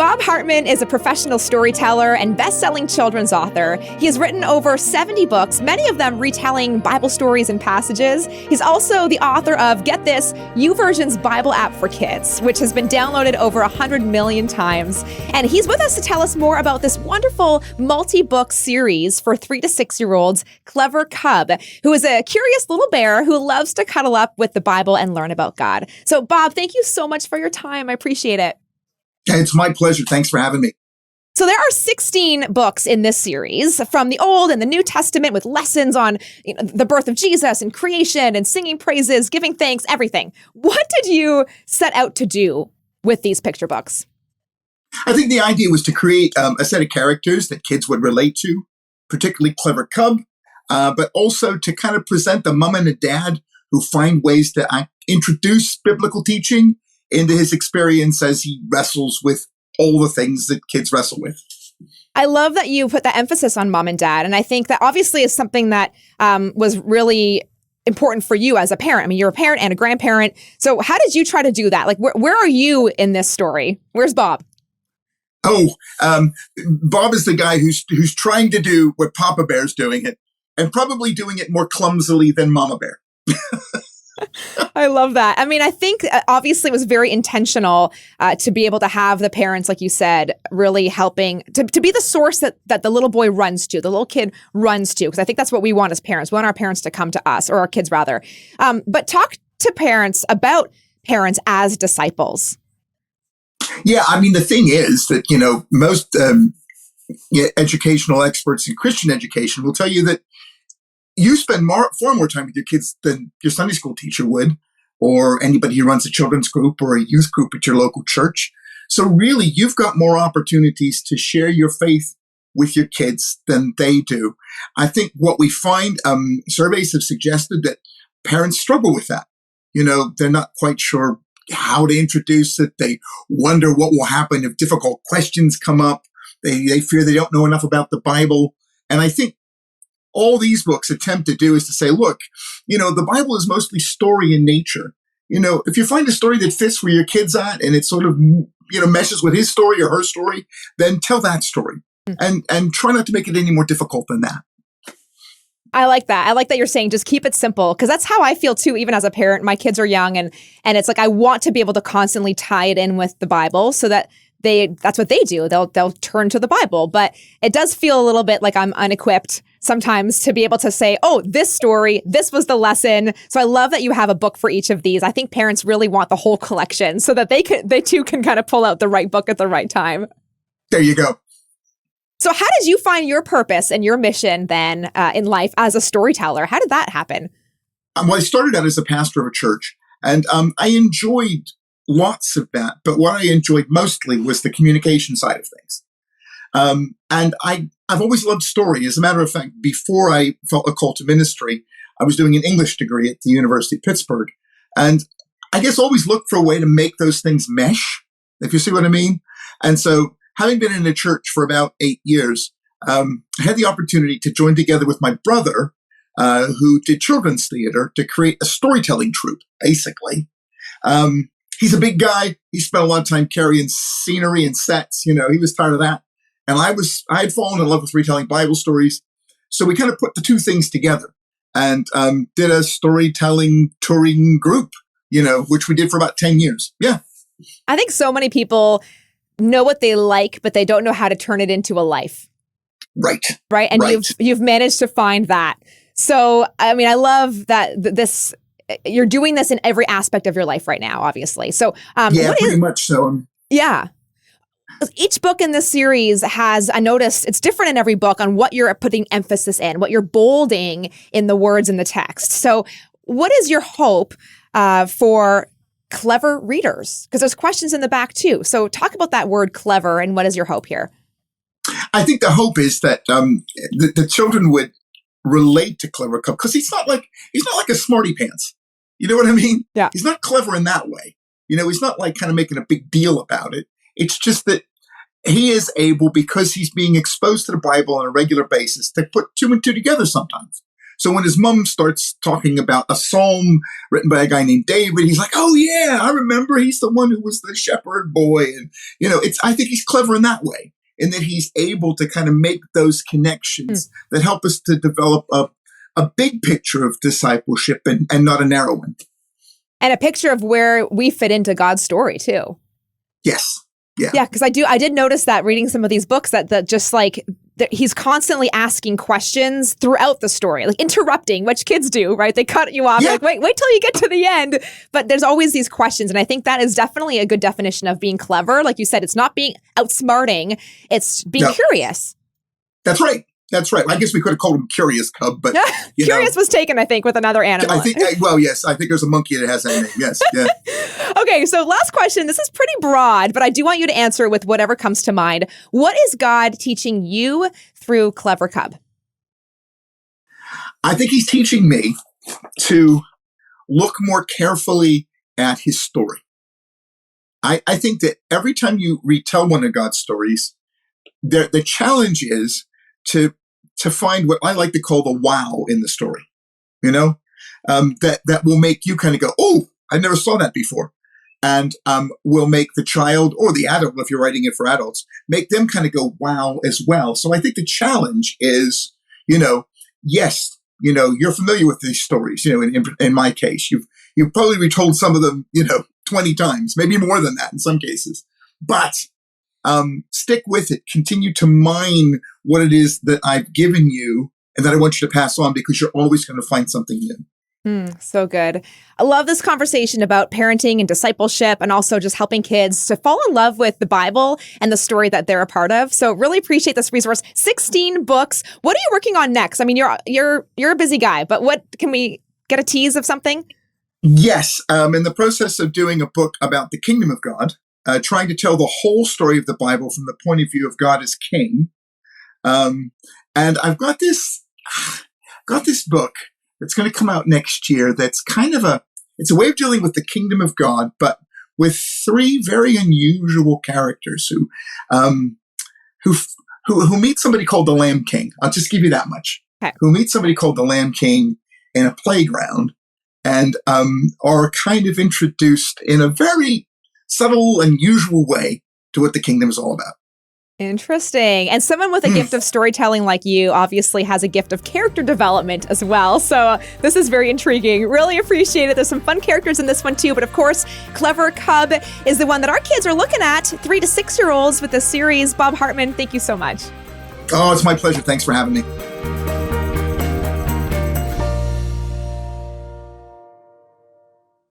Bob Hartman is a professional storyteller and best-selling children's author. He has written over 70 books, many of them retelling Bible stories and passages. He's also the author of, get this, YouVersion's Bible app for kids, which has been downloaded over 100 million times. And he's with us to tell us more about this wonderful multi-book series for 3 to 6-year-olds, Clever Cub, who is a curious little bear who loves to cuddle up with the Bible and learn about God. So, Bob, thank you so much for your time. I appreciate it. It's my pleasure. Thanks for having me. So there are 16 books in this series from the Old and the New Testament with lessons on the birth of Jesus and creation and singing praises, giving thanks, everything. What did you set out to do with these picture books? I think the idea was to create a set of characters that kids would relate to, particularly Clever Cub, but also to kind of present the mom and the dad who find ways to introduce biblical teaching into his experience as he wrestles with all the things that kids wrestle with. I love that you put that emphasis on mom and dad. And I think that obviously is something that was really important for you as a parent. I mean, you're a parent and a grandparent. So how did you try to do that? Like, where are you in this story? Where's Bob? Bob is the guy who's trying to do what Papa Bear's doing it, and probably doing it more clumsily than Mama Bear. I love that. I mean, I think obviously it was very intentional to be able to have the parents, like you said, really helping to be the source that the little boy runs to, the little kid runs to, because I think that's what we want as parents. We want our parents to come to us, or our kids rather. But talk to parents about parents as disciples. Yeah, I mean, the thing is that, most educational experts in Christian education will tell you that you spend far more time with your kids than your Sunday school teacher would, or anybody who runs a children's group or a youth group at your local church. So really, you've got more opportunities to share your faith with your kids than they do. I think what we find, surveys have suggested that parents struggle with that. They're not quite sure how to introduce it. They wonder what will happen if difficult questions come up. They fear they don't know enough about the Bible. And I think all these books attempt to do is to say, look, the Bible is mostly story in nature. If you find a story that fits where your kid's at and it sort of, meshes with his story or her story, then tell that story and try not to make it any more difficult than that. I like that. I like that you're saying just keep it simple, because that's how I feel too, even as a parent. My kids are young and it's like I want to be able to constantly tie it in with the Bible so that that's what they do. They'll turn to the Bible. But it does feel a little bit like I'm unequipped sometimes to be able to say, oh, this story, this was the lesson. So I love that you have a book for each of these. I think parents really want the whole collection so that they too can kind of pull out the right book at the right time. There you go. So how did you find your purpose and your mission then in life as a storyteller? How did that happen? Well, I started out as a pastor of a church, and I enjoyed lots of that. But what I enjoyed mostly was the communication side of things. And I've always loved story. As a matter of fact, before I felt a call to ministry, I was doing an English degree at the University of Pittsburgh. And I guess always looked for a way to make those things mesh, if you see what I mean. And so having been in the church for about 8 years, I had the opportunity to join together with my brother, who did children's theater, to create a storytelling troupe, basically. He's a big guy. He spent a lot of time carrying scenery and sets. He was tired of that. And I had fallen in love with retelling Bible stories. So we kind of put the two things together and did a storytelling touring group, which we did for about 10 years. Yeah. I think so many people know what they like, but they don't know how to turn it into a life. Right. Right. And right. you've managed to find that. So, I mean, I love that you're doing this in every aspect of your life right now, obviously. So, pretty much so. Yeah. Each book in this series I noticed it's different in every book on what you're putting emphasis in, what you're bolding in the words in the text. So what is your hope for clever readers? Because there's questions in the back too. So talk about that word clever and what is your hope here? I think the hope is that the children would relate to Clever Cub, because he's not like a smarty pants. You know what I mean? Yeah. He's not clever in that way. He's not like kind of making a big deal about it. It's just that he is able, because he's being exposed to the Bible on a regular basis, to put 2 and 2 together sometimes. So when his mom starts talking about a psalm written by a guy named David, he's like, oh yeah, I remember, he's the one who was the shepherd boy. And, I think he's clever in that way, in that he's able to kind of make those connections that help us to develop a big picture of discipleship and not a narrow one. And a picture of where we fit into God's story too. Yes. Yeah. Yeah, because I did notice that reading some of these books that just like he's constantly asking questions throughout the story, like interrupting, which kids do, right? They cut you off, like, wait till you get to the end. But there's always these questions. And I think that is definitely a good definition of being clever. Like you said, it's not being outsmarting, it's being curious. That's right. That's right. I guess we could have called him Curious Cub, but Curious was taken, I think, with another animal. I think there's a monkey that has that name. Yes. Yeah. Okay. So last question. This is pretty broad, but I do want you to answer with whatever comes to mind. What is God teaching you through Clever Cub? I think he's teaching me to look more carefully at his story. I think that every time you retell one of God's stories, the challenge is to find what I like to call the wow in the story, that will make you kind of go, oh, I never saw that before. And will make the child or the adult, if you're writing it for adults, make them kind of go wow as well. So I think the challenge is, yes, you're familiar with these stories, in my case, you've probably retold some of them, 20 times, maybe more than that in some cases, but stick with it. Continue to mine what it is that I've given you and that I want you to pass on, because you're always going to find something new. So good. I love this conversation about parenting and discipleship, and also just helping kids to fall in love with the Bible and the story that they're a part of. So really appreciate this resource. 16 books. What are you working on next? I mean, you're a busy guy, but what can we get a tease of something? Yes. In the process of doing a book about the kingdom of God, trying to tell the whole story of the Bible from the point of view of God as King. And I've got this book that's going to come out next year. That's kind of it's a way of dealing with the kingdom of God, but with three very unusual characters who meet somebody called the Lamb King. I'll just give you that much. Okay. Who meet somebody called the Lamb King in a playground, and are kind of introduced in a very subtle, unusual way to what the kingdom is all about. Interesting. And someone with a gift of storytelling like you obviously has a gift of character development as well. So this is very intriguing. Really appreciate it. There's some fun characters in this one too. But of course, Clever Cub is the one that our kids are looking at, 3 to 6-year-olds with this series. Bob Hartman, thank you so much. Oh, it's my pleasure. Thanks for having me.